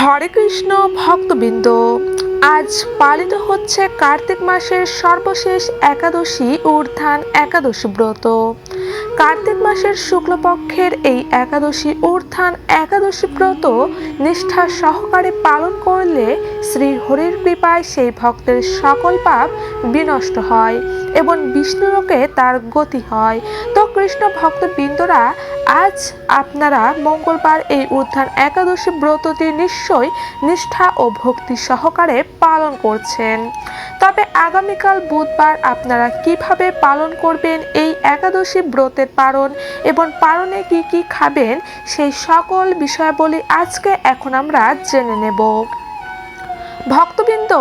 হরে কৃষ্ণ ভক্তবৃন্দ, আজ পালিত হচ্ছে কার্তিক মাসের সর্বশেষ একাদশী ঊর্ধ্বান একাদশী ব্রত। কার্তিক মাসের শুক্লপক্ষের এই একাদশী ঊর্ধ্বান একাদশী ব্রত নিষ্ঠা সহকারে পালন করলে শ্রী হরির কৃপায় সেই ভক্তের সকল পাপ বিনষ্ট হয় এবং বিষ্ণুলোকে তার গতি হয়। তো কৃষ্ণ ভক্তবৃন্দরা, আজ আপনারা মঙ্গলবার এই ঊর্ধ্বান একাদশী ব্রতটি নিশ্চয়ই নিষ্ঠা ও ভক্তি সহকারে পালন করছেন। তবে আগামীকাল বুধবার আপনারা কিভাবে পালন করবেন এই একাদশী ব্রতের পালন এবং পালনে কি কি খাবেন সেই সকল বিষয়াবলী আজকে এখন আমরা জেনে নেব। ভক্তবৃন্দ,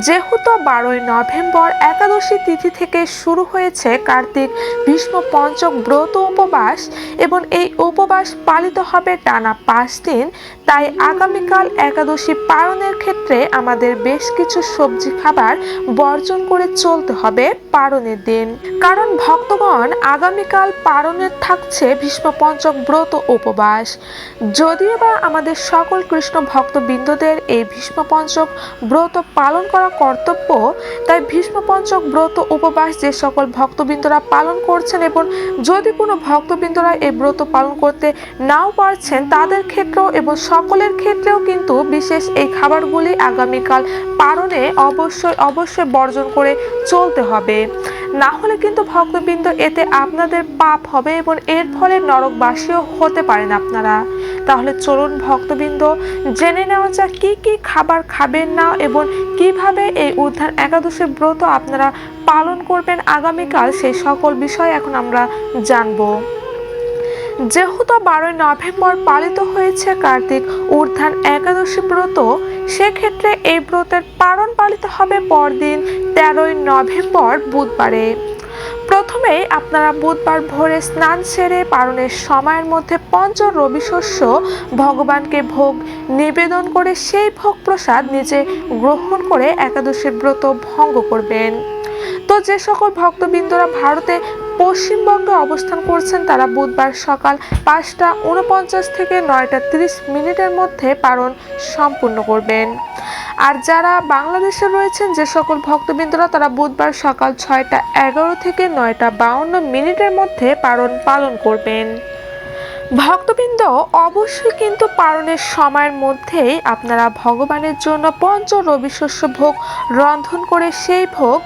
যেহেতু 12ই নভেম্বর একাদশী তিথি থেকে শুরু হয়েছে কার্তিক ভীষ্ম পঞ্চক ব্রত উপবাস এবং এই উপবাস পালিত হবে টানা 5 দিন, তাই আগামীকাল একাদশী পালনের ক্ষেত্রে আমাদের বেশ কিছু সবজি খাবার বর্জন করে চলতে হবে পালনের দিন। কারণ ভক্তগণ, আগামীকাল পালনের থাকছে ভীষ্ম পঞ্চক ব্রত উপবাস। যদিও বা আমাদের সকল কৃষ্ণ ভক্তবৃন্দদের এই ভীষ্ম পঞ্চক ব্রত পালন করা কর্তব্য, তাই ভীষ্ম পঞ্চক ব্রত উপবাস যে সকল ভক্তবৃন্দরা পালন করছেন এবং যদি কোনো ভক্তবৃন্দরা এই ব্রত পালন করতে নাও পারছেন, তাদের ক্ষেত্রেও এবং সকলের ক্ষেত্রেও কিন্তু বিশেষ এই খাবারগুলি আগামীকাল পালনে অবশ্যই বর্জন করে চলতে হবে। না হলে কিন্তু ভক্তবৃন্দ, এতে আপনাদের পাপ হবে এবং এর ফলে নরকবাসীও হতে পারেন আপনারা। তাহলে চলুন ভক্তবৃন্দ, জেনে নেওয়া যাক কি কি খাবার খাবেন না এবং কিভাবে এই ঊর্ধ্বান একাদশী ব্রত আপনারা পালন করবেন আগামীকাল, সেই সকল বিষয় এখন আমরা জানবো। যেহেতু 12ই নভেম্বর পালিত হয়েছে কার্তিক ঊর্ধ্বান একাদশী ব্রত, সেক্ষেত্রে এই ব্রতের পালন পালিত হবে পরদিন 13ই নভেম্বর বুধবারে। প্রথমেই আপনারা বুধবার ভোরে স্নান সেরে পালনের সময়ের মধ্যে পঞ্চ রবি শস্য ভগবানকে ভোগ নিবেদন করে সেই ভোগ প্রসাদ নিজে গ্রহণ করে একাদশীর ব্রত ভঙ্গ করবেন। তো যে সকল ভক্তবৃন্দরা ভারতে পশ্চিমবঙ্গে অবস্থান করছেন, তারা বুধবার সকাল 5:49 থেকে 9:30 মধ্যে পালন সম্পূর্ণ করবেন। আর যারা বাংলাদেশে রয়েছেন যে সকল ভক্তবৃন্দরা, তারা বুধবার সকাল 6:11 থেকে 9:52 মধ্যে পালন করবেন। ভক্তবৃন্দ, অবশ্যই কিন্তু পালনের সময়ের মধ্যেই আপনারা ভগবানের জন্য পঞ্চ রবি শস্য ভোগ রন্ধন করে সেই ভোগ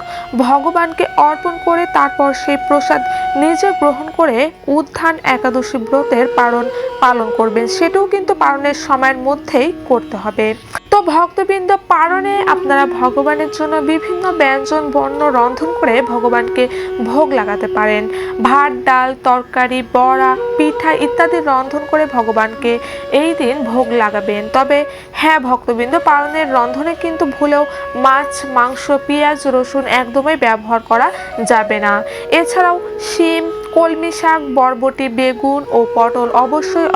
ভগবানকে অর্পণ করে তারপর সেই প্রসাদ নিজে গ্রহণ করে ঊর্ধ্বান একাদশী ব্রতের পালন করবেন। সেটাও কিন্তু পালনের সময়ের মধ্যেই করতে হবে। তো ভক্তবৃন্দ, পালনে আপনারা ভগবানের জন্য বিভিন্ন ব্যঞ্জন বর্ণ রন্ধন করে ভগবানকে ভোগ লাগাতে পারেন। ভাত, ডাল, তরকারি, বড়া, পিঠা ইত্যাদি রন্ধন করে ভগবানকে এই দিন ভোগ লাগাবেন। তবে হ্যাঁ ভক্তবৃন্দ, পালনের রন্ধনে কিন্তু ভুলেও মাছ, মাংস, পেঁয়াজ, রসুন একদমই ব্যবহার করা যাবে না। এছাড়াও শিম, কলমি শাক, বরবটি, বেগুন ও পটল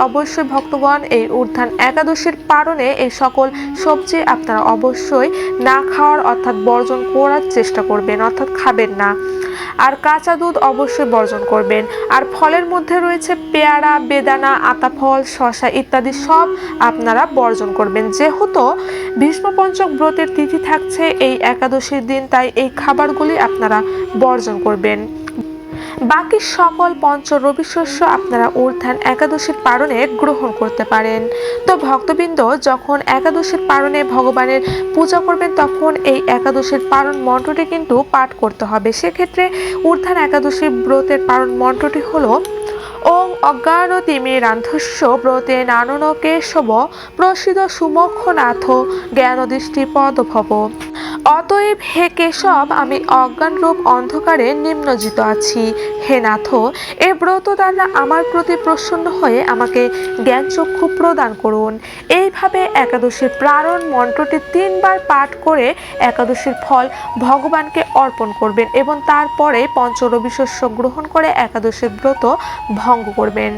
অবশ্যই ভক্তগণ এই ঊর্ধ্বান একাদশীর পালনে এই সকল সবজি আপনারা অবশ্যই না খাওয়ার অর্থাৎ বর্জন করার চেষ্টা করবেন, অর্থাৎ খাবেন না। আর কাঁচা দুধ অবশ্যই বর্জন করবেন। আর ফলের মধ্যে রয়েছে পেয়ারা, বেদানা, আতাফল, শসা ইত্যাদি সব আপনারা বর্জন করবেন। যেহেতু ভীষ্ম পঞ্চক ব্রতের তিথি থাকছে এই একাদশীর দিন, তাই এই খাবারগুলি আপনারা বর্জন করবেন। বাকি সকল পঞ্চ রবি শস্য আপনারা ঊর্ধ্বান একাদশীর পালনে গ্রহণ করতে পারেন। তো ভক্তবৃন্দ, যখন একাদশীর পালনে ভগবানের পূজা করবেন, তখন এই একাদশীর পালন মন্ত্রটি কিন্তু পাঠ করতে হবে। সেক্ষেত্রে ঊর্ধ্বান একাদশীর ব্রতের পালন মন্ত্রটি হলো: ওং অজ্ঞানতিমিরান্ধস্য ব্রতে নানন কেশব প্রসিদ সুমুখনাথ জ্ঞানদৃষ্টি পদভব। অতএব হে কেশব, আমি অজ্ঞান রূপ অন্ধকারে নিমজ্জিত আছি। হে নাথ, এ ব্রত দ্বারা আমার প্রতি প্রসন্ন হয়ে আমাকে জ্ঞানচক্ষু প্রদান করুন। এইভাবে একাদশীর পালন মন্ত্রটি 3 বার পাঠ করে একাদশীর ফল ভগবানকে অর্পণ করবেন এবং তারপরে পঞ্চ রবি শস্য গ্রহণ করে একাদশীর ব্রত ভঙ্গ করবেন।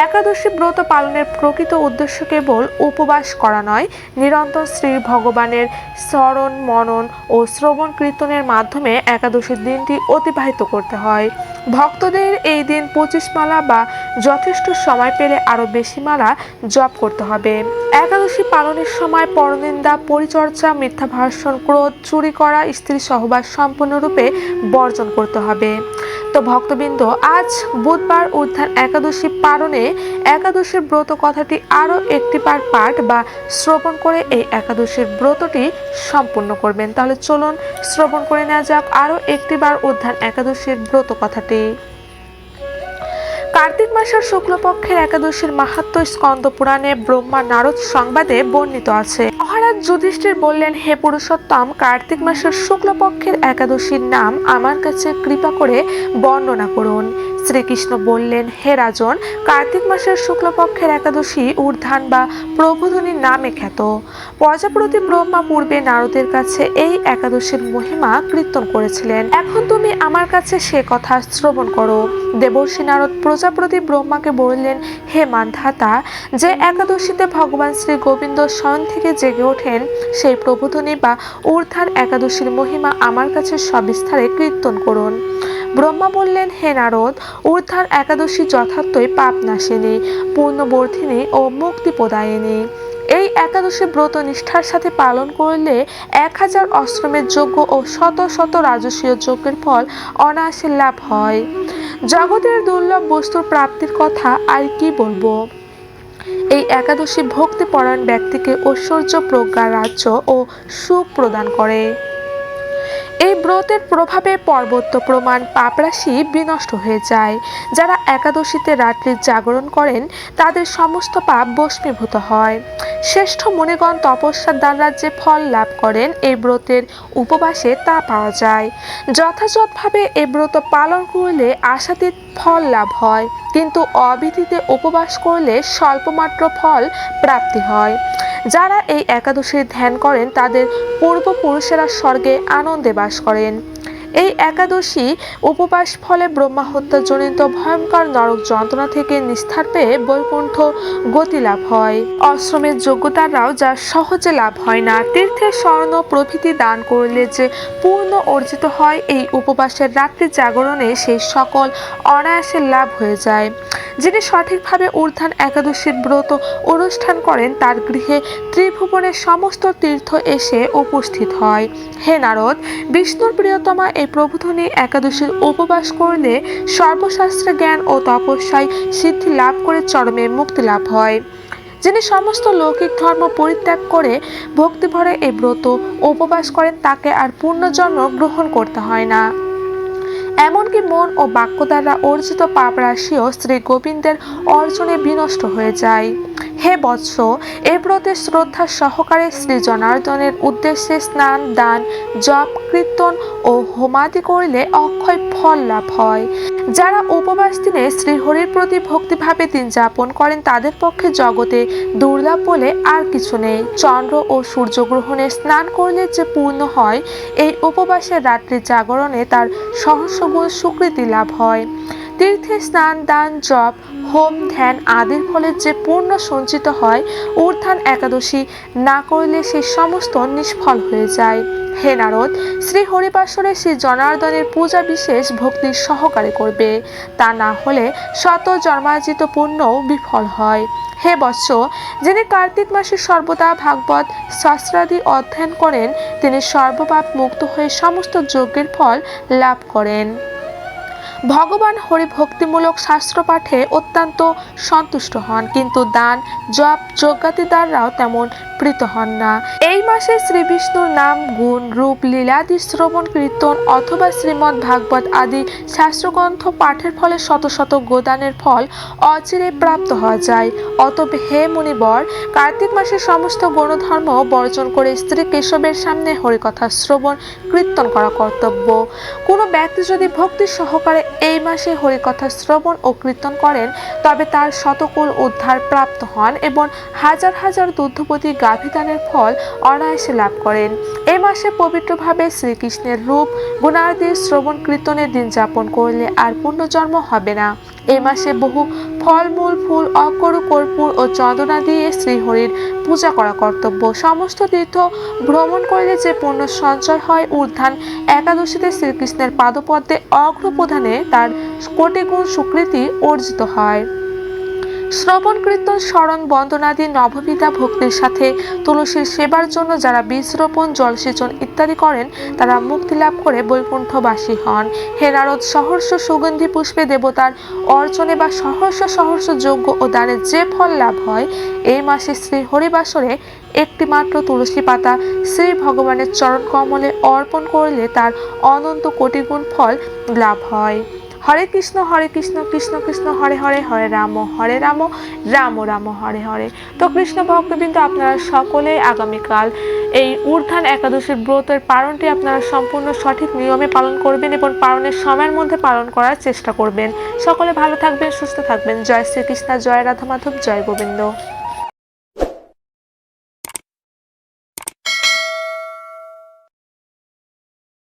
একাদশী ব্রত পালনের প্রকৃত উদ্দেশ্য কেবল উপবাস করা নয়, নিরন্তর শ্রী ভগবানের স্মরণ মনন ও শ্রবণ কীর্তনের মাধ্যমে একাদশীর দিনটি অতিবাহিত করতে হয়। ভক্তদের এই দিন 25 মালা বা যথেষ্ট সময় পেলে আরও বেশি মালা জপ করতে হবে। একাদশী পালনের সময় পরনিন্দা, পরিচর্যা, মিথ্যা ভাষণ, ক্রোধ, চুরি করা, স্ত্রী সহবাস সম্পূর্ণরূপে বর্জন করতে হবে। তো ভক্তবৃন্দ, আজ বুধবার উত্থান একাদশী পালনে একাদশীর ব্রত কথাটি আরও একটিবার পাঠ বা শ্রবণ করে এই একাদশীর ব্রতটি সম্পূর্ণ করবেন। তাহলে চলুন শ্রবণ করে নেওয়া যাক আরও একটিবার উত্থান একাদশীর ব্রত কথাটি। কার্তিক মাসের শুক্লপক্ষের একাদশীর মাহাত্ম্য স্কন্দ পুরাণে ব্রহ্মা নারদ সংবাদে বর্ণিত আছে। মহারাজ যুধিষ্ঠির বললেন, হে পুরুষোত্তম, কার্তিক মাসের শুক্লপক্ষের একাদশীর নাম আমার কাছে কৃপা করে বর্ণনা করুন। শ্রীকৃষ্ণ বললেন, হে রাজন, কার্তিক মাসের শুক্লপক্ষের একাদশী ঊর্ধ্বান বা প্রবোধিনী নামে খ্যাত। প্রজাপতি ব্রহ্মা পূর্বে নারদের কাছে এই একাদশীর মহিমা কীর্তন করেছিলেন। এখন তুমি আমার কাছে সে কথা শ্রবণ করো। দেবর্ষি নারদ প্রজাপতি ব্রহ্মাকে বললেন, হে মান্ধাতা, যে একাদশীতে ভগবান শ্রী গোবিন্দ স্বয়ং থেকে জেগে ওঠেন, সেই প্রবোধিনী বা ঊর্ধ্বান একাদশীর মহিমা আমার কাছে সবিস্তারে কীর্তন করুন। ব্রহ্মা বললেন, হে নারদ, ঊর্ধ্বান একাদশী যথার্থই পাপ নাশিনী, পুণ্যবর্ধিনী ও মুক্তি প্রদায়িনী। এই একাদশী ব্রত নিষ্ঠার সাথে পালন করলে 1000 অশ্রমের যজ্ঞ ও শত শত রাজসীয় যজ্ঞের ফল অনায়াসে লাভ হয়। জগতের দুর্লভ বস্তুর প্রাপ্তির কথা আর কি বলবো। এই একাদশী ভক্তিপরায়ণ ব্যক্তিকে ঐশ্বর্য, প্রজ্ঞা, রাজ্য ও সুখ প্রদান করে। এই ব্রতের প্রভাবে পর্বত প্রমাণ পাপরাশি বিনষ্ট হয়ে যায়। যারা একাদশীতে রাত্রি জাগরণ করেন তাদের সমস্ত পাপ ভস্মীভূত হয়। শ্রেষ্ঠ মুনিগণ তপস্যার দ্বারা যে ফল লাভ করেন এই ব্রতের উপবাসে তা পাওয়া যায়। যথাযথভাবে এই ব্রত পালন করলে আশাতীত ফল লাভ হয়, কিন্তু অবিধিতে উপবাস করলে স্বল্পমাত্র ফল প্রাপ্তি হয়। যারা এই একাদশীর ধ্যান করেন তাদের পূর্বপুরুষেরা স্বর্গে আনন্দে বাস করেন। এই একাদশী উপবাস ফলে ব্রহ্মা হত্যাজনিত ভয়ঙ্কর নরক যন্ত্রণা থেকে নিস্তার পেয়ে বৈকুণ্ঠ গতি লাভ হয়। আশ্রমের যোগ্যতারাও যা সহজে লাভ হয় না। তীর্থের স্বর্ণ প্রভৃতি দান করলে যে পূর্ণ অর্জিত হয়, এই উপবাসের রাত্রি জাগরণে সেই সকল অনায়াসে লাভ হয়ে যায়। যিনি সঠিকভাবে ঊর্ধ্বান একাদশীর ব্রত অনুষ্ঠান করেন তার গৃহে ত্রিভুবনের সমস্ত তীর্থ এসে উপস্থিত হয়। হে নারদ, বিষ্ণুর প্রিয়তমা এই প্রবোধিনী একাদশীর উপবাস করলে সর্বশাস্ত্রে জ্ঞান ও তপস্যায় সিদ্ধি লাভ করে চরমে মুক্তি লাভ হয়। যিনি সমস্ত লৌকিক ধর্ম পরিত্যাগ করে ভক্তিভরে এই ব্রত উপবাস করেন তাকে আর পুনর্জন্ম গ্রহণ করতে হয় না। এমনকি মন ও বাক্য দ্বারা অর্জিত পাপ রাশিও শ্রী গোবিন্দের অর্জনে বিনষ্ট হয়ে যায়। হে বৎস, এই ব্রতে শ্রদ্ধা সহকারে শ্রী জনার্দনের উদ্দেশ্যে স্নান, দান, জপ, কীর্তন ও হোমাদি করলে অক্ষয় ফল লাভ হয়। যারা উপবাস দিনে শ্রীহরির প্রতি ভক্তিভাবে দিন যাপন করেন তাদের পক্ষে জগতে দুর্লভ বলে আর কিছু নেই। চন্দ্র ও সূর্যগ্রহণে স্নান করলে যে পূর্ণ হয়, এই উপবাসের রাত্রি জাগরণে তার সহস্রগুণ সুকৃতি লাভ হয়। তীর্থে স্নান, দান, জপ, হোম, ধ্যান আদির ফলে যে পূর্ণ সঞ্চিত হয়, ঊর্ধ্বান একাদশী না করলে সেই সমস্ত নিষ্ফল হয়ে যায়। হে নারদ, শ্রী হরিবাসরে শ্রী জনার্দনের পূজা বিশেষ ভক্তির সহকারে করবে, তা না হলে শত জন্মার্জিত পুণ্যও বিফল হয়। হে বৎস, যিনি কার্তিক মাসে সর্বদা ভাগবত শাস্ত্রাদি অধ্যয়ন করেন তিনি সর্বপাপ মুক্ত হয়ে সমস্ত যজ্ঞের ফল লাভ করেন। ভগবান হরি ভক্তিমূলক শাস্ত্র পাঠে অত্যন্ত সন্তুষ্ট হন, কিন্তু দান, জপ, যজ্ঞাদি দ্বারাও তেমন প্রীত হন না। এই মাসে শ্রী বিষ্ণুর নাম, গুণ, রূপ, লীলাদি শ্রবণ কীর্তন অথবা শ্রীমদ্ ভাগবত আদি শাস্ত্রগ্রন্থ পাঠের ফলে শত শত গোদানের ফল অচিরে প্রাপ্ত হওয়া যায়। অতএব হে মুনিবর, কার্তিক মাসে সমস্ত গণধর্ম বর্জন করে স্ত্রী কেশবের সামনে হরিকথা শ্রবণ কীর্তন করা কর্তব্য। কোনো ব্যক্তি যদি ভক্তি সহকারে এই মাসে হরিকথা শ্রবণ ও কীর্তন করেন তবে তার শতকুল উদ্ধার প্রাপ্ত হন এবং হাজার হাজার দুগ্ধবতী গাভীদানের ফল অনায়াসে লাভ করেন। এই মাসে পবিত্রভাবে শ্রীকৃষ্ণের রূপ গুণাদির শ্রবণ কীর্তনের দিন যাপন করলে আর পুনর্জন্ম হবে না। এই মাসে বহু ফলমূল, ফুল, অকরু, কর্পূর ও চন্দনা দিয়ে শ্রীহরির পূজা করা কর্তব্য। সমস্ত তীর্থ ভ্রমণ করলে যে পুণ্য সঞ্চয় হয়, উত্থান একাদশীতে শ্রীকৃষ্ণের পাদপদ্মে অগ্রপ্রদানে তার কোটিগুণ সুকৃতি অর্জিত হয়। শ্রবণ, কীর্তন, স্মরণ, বন্দনাদি নববিধা ভক্তির সাথে তুলসীর সেবার জন্য যারা বীজ রোপণ, জলসেচন ইত্যাদি করেন, তারা মুক্তি লাভ করে বৈকুণ্ঠবাসী হন। হে নারদ, সহস্র সুগন্ধি পুষ্পে দেবতার অর্চনে বা সহস্র সহস্র যজ্ঞ ও দানে যে ফল লাভ হয়, এই মাসে শ্রী হরিবাসরে একটি মাত্র তুলসী পাতা শ্রী ভগবানের চরণ কমলে অর্পণ করলে তার অনন্ত কোটিগুণ ফল লাভ হয়। হরে কৃষ্ণ কৃষ্ণ কৃষ্ণ হরে হরে, হরে রাম রাম রাম হরে হরে। তো কৃষ্ণ ভক্তবৃন্দ, আপনারা সকলেই আগামীকাল এই ঊর্ধ্বান একাদশীর ব্রতের পালনটি আপনারা সম্পূর্ণ সঠিক নিয়মে পালন করবেন এবং পালনের সময়ের মধ্যে পালন করার চেষ্টা করবেন। সকলে ভালো থাকবেন, সুস্থ থাকবেন। জয় শ্রীকৃষ্ণ, জয় রাধা মাধব, জয় গোবিন্দ।